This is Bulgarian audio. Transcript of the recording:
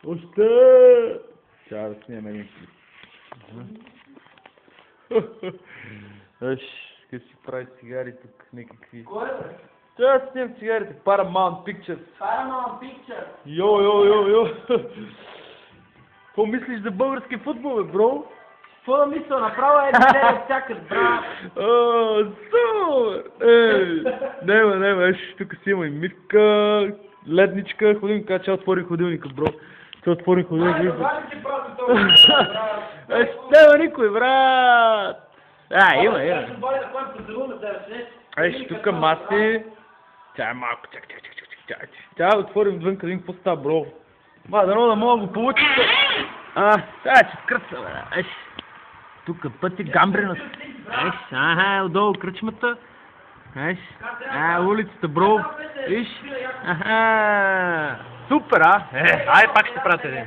Още! Чакай да снимам един клип. Еш, къде си прави цигари тук, някакви... Кой бе? Чакай да снимам цигарите, Paramount Pictures. Paramount Pictures. Йо. Какво мислиш за български футбол, бе, бро? Какво да мисля? Направо е да от всякъде, брат. Супер! Нема, еш, тук си има и мивка, ледничка, ходим, така че отворим ходилника, бро. Че отворим ходилника. Добре ти брат, брат. Еш, няма никой, брат! Има. Еш, тук маси. Чай малко, чакай. Отворим отвън, къде какво става, бро. Да мога да го получи. Че скръца, бе. Еш. Тук пъти гамбринът. Еш, отдолу кръчмата. Еш, улицата, бро. Еш, супер, Ай, пак ще пратя един.